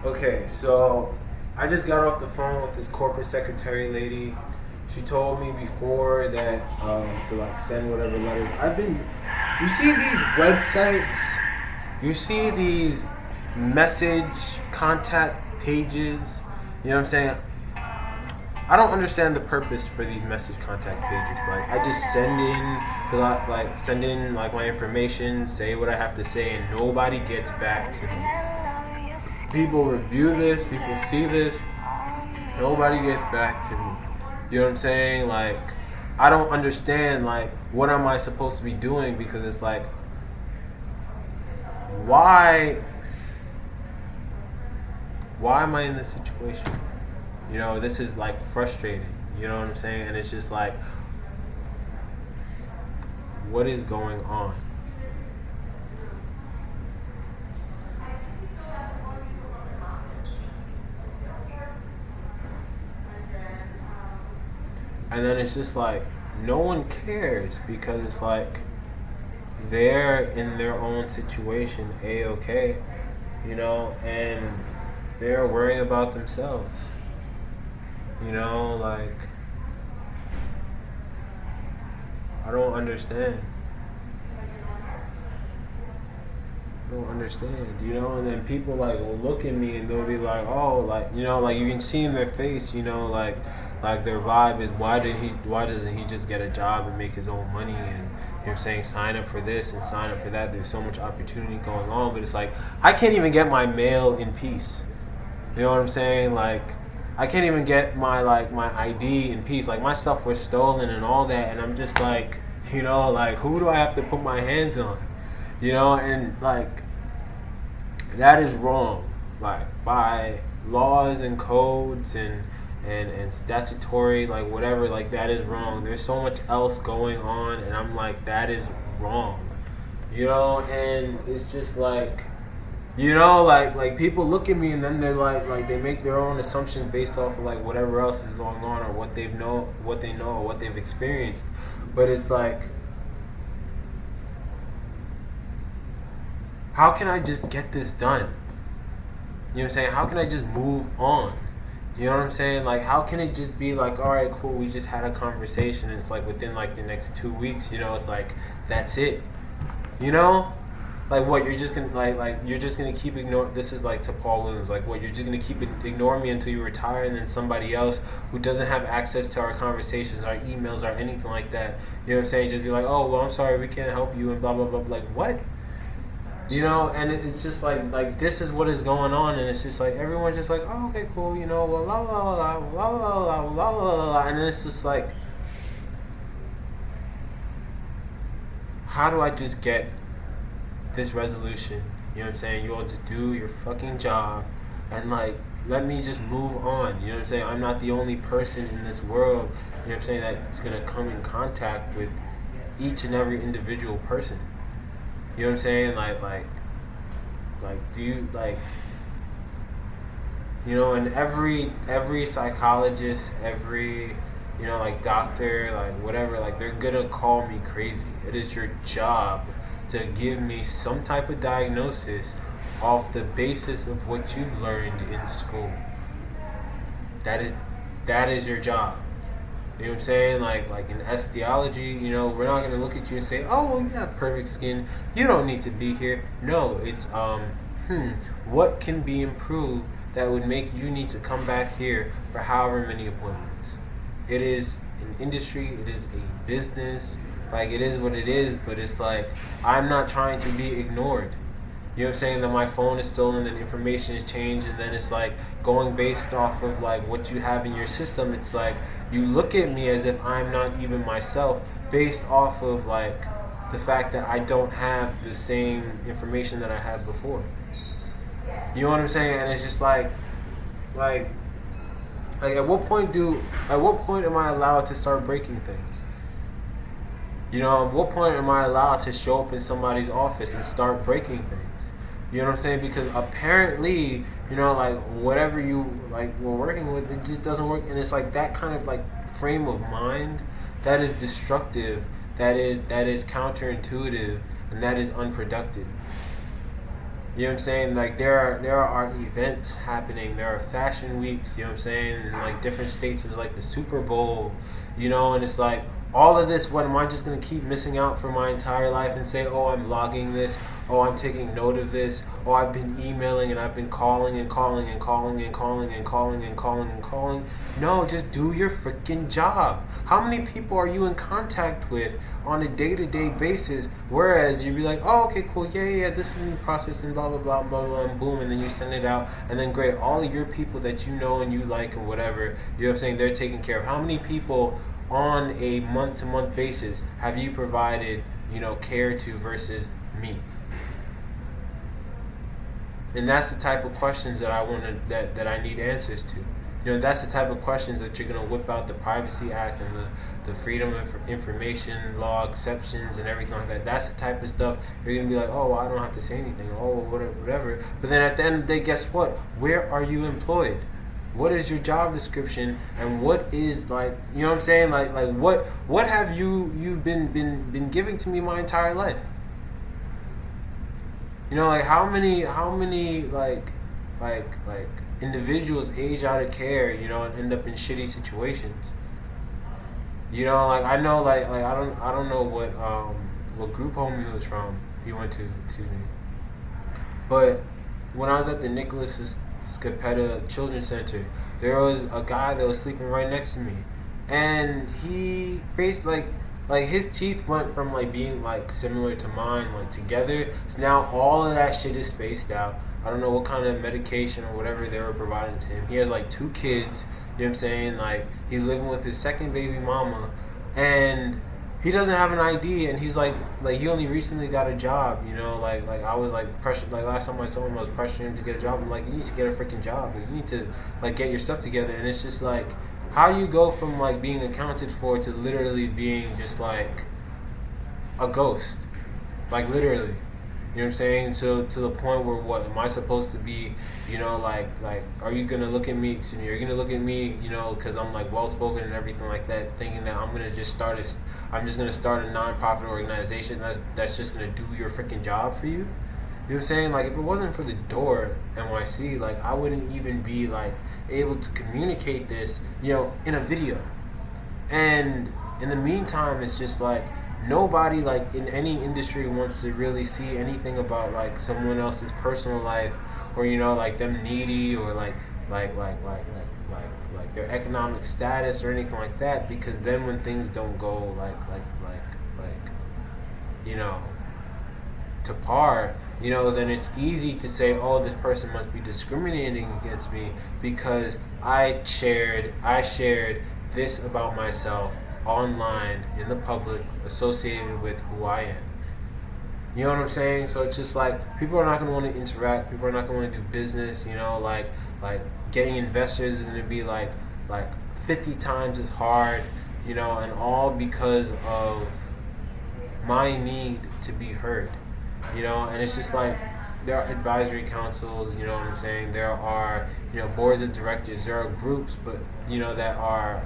Okay, so I just got off the phone with this corporate secretary lady. She told me before that to like send whatever letters. You see these websites, you see these message contact pages. You know what I'm saying? I don't understand the purpose for these message contact pages. Like I just send in like my information, say what I have to say, and nobody gets back to me. People review this, people see this, nobody gets back to me. You know what I'm saying? Like I don't understand like what am I supposed to be doing, because it's like why am I in this situation? You know, this is like frustrating. You know what I'm saying? And it's just like, what is going on? And then it's just like, no one cares, because it's like they're in their own situation, A-okay, you know, and they're worrying about themselves. You know, like, I don't understand. I don't understand, you know, and then people like will look at me and they'll be like, oh, like, you know, like you can see in their face, you know, like their vibe is why doesn't he just get a job and make his own money, and you know what I'm saying, sign up for this and sign up for that. There's so much opportunity going on, but it's like I can't even get my mail in peace. You know what I'm saying? Like I can't even get my ID in peace. Like my stuff was stolen and all that, and I'm just like, you know, like who do I have to put my hands on? You know, and like that is wrong. Like by laws and codes and statutory, like whatever, like that is wrong. There's so much else going on, and I'm like, that is wrong. You know, and it's just like, you know, like people look at me and then they're like they make their own assumptions based off of like whatever else is going on, or what they know, or what they've experienced. But it's like, how can I just get this done? You know what I'm saying? How can I just move on? You know what I'm saying? Like, how can it just be like, all right, cool, we just had a conversation, and it's like within like the next 2 weeks, you know, it's like that's it. You know? Like what, you're just gonna like you're just gonna keep ignoring. This is like to Paul Williams. Like what, you're just gonna keep ignoring me until you retire, and then somebody else who doesn't have access to our conversations, our emails, or anything like that. You know what I'm saying? Just be like, oh well, I'm sorry, we can't help you, and blah blah blah. Like what? You know, and it's just like this is what is going on, and it's just like everyone's just like, oh okay, cool, you know, well la la la la la la la la la, and then it's just like, how do I just get this resolution? You know what I'm saying? You all just do your fucking job and like let me just move on. You know what I'm saying? I'm not the only person in this world, you know what I'm saying, that's gonna come in contact with each and every individual person. You know what I'm saying? Like do you like, you know, and every psychologist, every, you know, like doctor, like whatever, like they're gonna call me crazy. It is your job to give me some type of diagnosis off the basis of what you've learned in school. That is your job. You know what I'm saying? Like in estiology, you know, we're not gonna look at you and say, oh well, you have perfect skin, you don't need to be here. No, it's what can be improved that would make you need to come back here for however many appointments. It is an industry, it is a business, like it is what it is, but it's like I'm not trying to be ignored. You know what I'm saying? That my phone is stolen, that information is changed, and then it's like going based off of like what you have in your system. It's like you look at me as if I'm not even myself, based off of like the fact that I don't have the same information that I had before. You know what I'm saying? And it's just like at what point am I allowed to start breaking things? You know, at what point am I allowed to show up in somebody's office and start breaking things? You know what I'm saying? Because apparently, you know, like whatever you like were working with, it just doesn't work, and it's like that kind of like frame of mind that is destructive, that is counterintuitive, and that is unproductive. You know what I'm saying? Like there are events happening. There are fashion weeks. You know what I'm saying? In like different states, there's like the Super Bowl. And it's like all of this. What am I just gonna keep missing out for my entire life and say, oh, I'm logging this. Oh, I'm taking note of this. Oh, I've been emailing and I've been calling and calling and calling and calling and calling and calling and calling. No, just do your freaking job. How many people are you in contact with on a day-to-day basis? Whereas you'd be like, oh, okay, cool, yeah, this is in the process and blah, blah, blah, blah, blah, and boom, and then you send it out, and then great, all of your people that you know and you like and whatever, you know what I'm saying, they're taken care of. How many people on a month-to-month basis have you provided, care to versus me? And that's the type of questions that I want to that I need answers to. That's the type of questions that you're gonna whip out the Privacy Act and the Freedom of Information Law exceptions and everything like that. That's the type of stuff you're gonna be like, oh, well, I don't have to say anything. Oh, whatever. But then at the end of the day, guess what? Where are you employed? What is your job description? And what is like, you know what I'm saying? Like what have you been giving to me my entire life? Like how many like individuals age out of care, and end up in shitty situations. Like I know, like I don't know what group home he was from. He went to, excuse me. But when I was at the Nicholas Scapetta Children's Center, there was a guy that was sleeping right next to me, and he basically like his teeth went from like being like similar to mine, like together. So now all of that shit is spaced out. I don't know what kind of medication or whatever they were providing to him. He has like 2 kids, you know what I'm saying? Like he's living with his second baby mama, and he doesn't have an ID, and he's like he only recently got a job, like I was like pressured, like last time I saw him I was pressuring him to get a job. I'm like, you need to get a freaking job. Like you need to like get your stuff together. And it's just like, how do you go from like being accounted for to literally being just like a ghost? Like literally. You know what I'm saying? So to the point where what am I supposed to be? Like are you gonna look at me? Excuse me. Are you gonna look at me? Because I'm like well spoken and everything like that, thinking that I'm just gonna start a non-profit organization that's just gonna do your freaking job for you. You know what I'm saying? Like if it wasn't for the door NYC, like I wouldn't even be like able to communicate this, in a video. And in the meantime, it's just like nobody like in any industry wants to really see anything about like someone else's personal life, or like them needy, or like their economic status or anything like that, because then when things don't go like to par, then it's easy to say, oh, this person must be discriminating against me because I shared this about myself online in the public associated with who I am. You know what I'm saying? So it's just like people are not going to want to interact. People are not going to want to do business. Like getting investors is going to be like 50 times as hard. And all because of my need to be heard. And it's just like there are advisory councils. You know what I'm saying? There are boards of directors. There are groups, but that are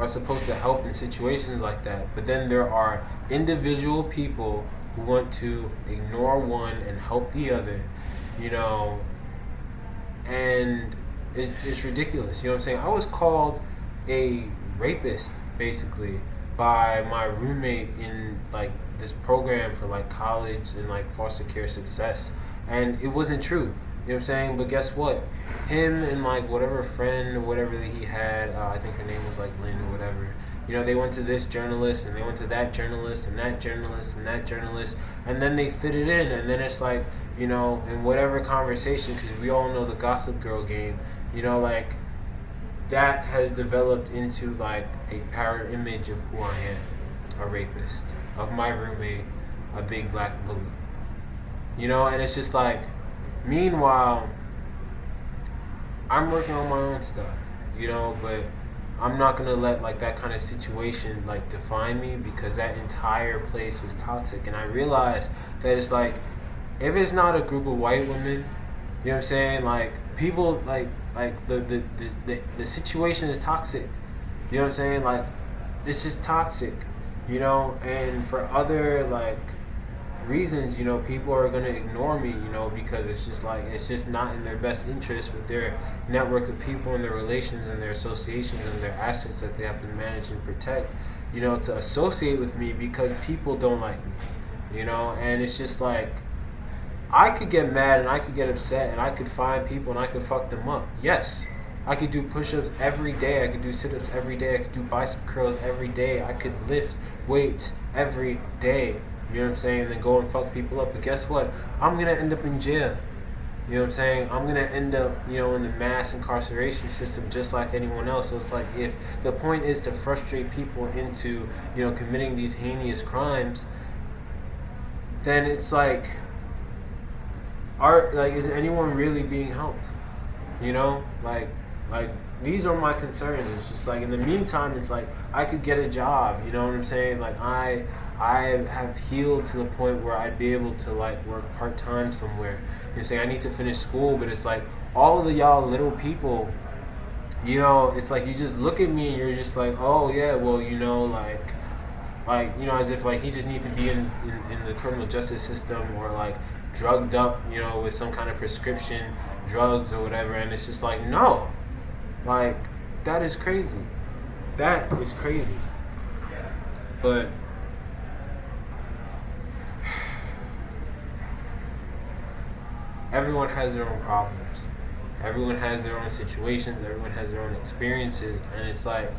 supposed to help in situations like that. But then there are individual people who want to ignore one and help the other, and it's ridiculous. You know what I'm saying? I was called a rapist basically by my roommate in like this program for like college and like foster care success, and it wasn't true. You know what I'm saying? But guess what? Him and like whatever friend or whatever that he had, I think her name was like Lynn or whatever. They went to this journalist and they went to that journalist and that journalist and that journalist, and then they fit it in. And then it's like, in whatever conversation, because we all know the Gossip Girl game, like that has developed into like a power image of who I am, a rapist, of my roommate, a big black bully. And it's just like, meanwhile, I'm working on my own stuff, but I'm not gonna let like that kind of situation like define me, because that entire place was toxic. And I realized that it's like, if it's not a group of white women, you know what I'm saying, like people like the situation is toxic. You know what I'm saying? Like it's just toxic, and for other like reasons, people are gonna ignore me, because it's just like it's just not in their best interest with their network of people and their relations and their associations and their assets that they have to manage and protect, to associate with me because people don't like me, and it's just like I could get mad and I could get upset and I could find people and I could fuck them up. Yes. I could do push-ups every day. I could do sit-ups every day. I could do bicep curls every day. I could lift weights every day. You know what I'm saying? And then go and fuck people up. But guess what? I'm going to end up in jail. You know what I'm saying? I'm going to end up, in the mass incarceration system just like anyone else. So it's like if the point is to frustrate people into, committing these heinous crimes, then it's like, is anyone really being helped? Like these are my concerns. It's just like in the meantime, it's like I could get a job. You know what I'm saying? Like I have healed to the point where I'd be able to like work part time somewhere. You know what I'm saying? I need to finish school, but it's like all of y'all little people. It's like you just look at me and you're just like, oh yeah, well as if like he just needs to be in the criminal justice system or like drugged up, with some kind of prescription drugs or whatever, and it's just like no. Like, that is crazy. That is crazy. But everyone has their own problems. Everyone has their own situations. Everyone has their own experiences. And it's like,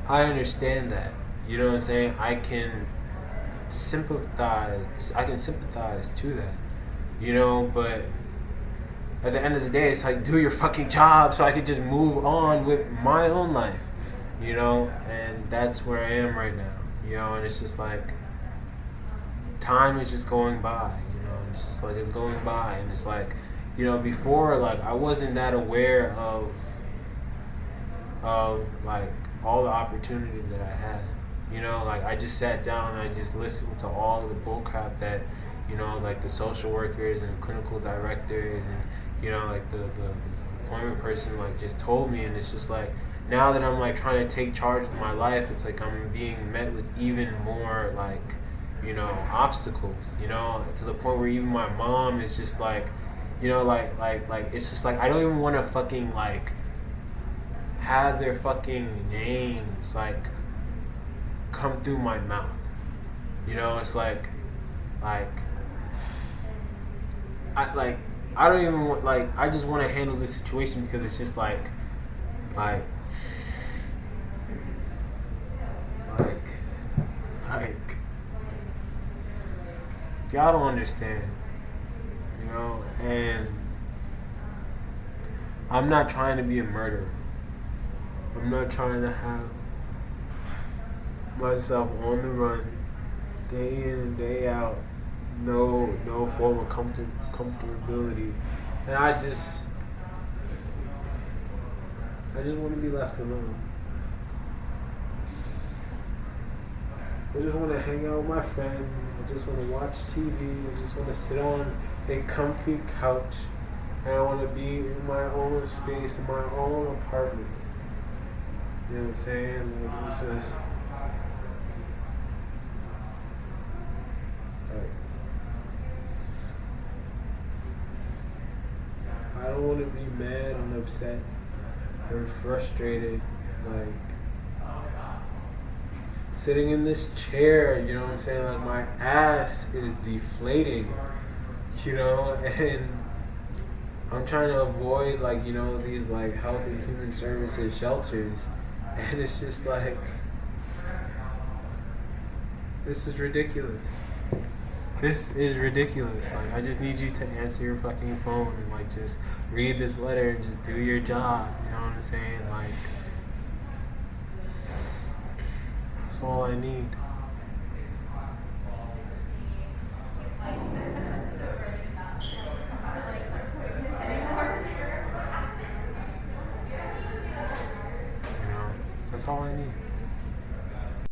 I understand that. You know what I'm saying? I can sympathize to that. But at the end of the day, it's like, do your fucking job so I could just move on with my own life, and that's where I am right now, and it's just like, time is just going by, and it's just like, it's going by, and it's like, before, like, I wasn't that aware of like, all the opportunity that I had, like, I just sat down and I just listened to all of the bullcrap that, like, the social workers and clinical directors and, like the employment person like just told me, and it's just like now that I'm like trying to take charge of my life, it's like I'm being met with even more like obstacles, to the point where even my mom is just like, like it's just like I don't even want to fucking like have their fucking names like come through my mouth, it's like I don't even want, I just want to handle this situation because it's just like y'all don't understand, and I'm not trying to be a murderer. I'm not trying to have myself on the run, day in and day out, no form of comfortability, and I just want to be left alone. I just want to hang out with my friends. I just want to watch TV. I just want to sit on a comfy couch, and I want to be in my own space, in my own apartment. You know what I'm saying? Like, it's just I don't want to be mad and upset or frustrated, like sitting in this chair, you know what I'm saying? Like my ass is deflating, and I'm trying to avoid like, these like health and human services shelters, and it's just like, this is ridiculous. This is ridiculous. Like, I just need you to answer your fucking phone and like just read this letter and just do your job. You know what I'm saying? Like, that's all I need. That's all I need.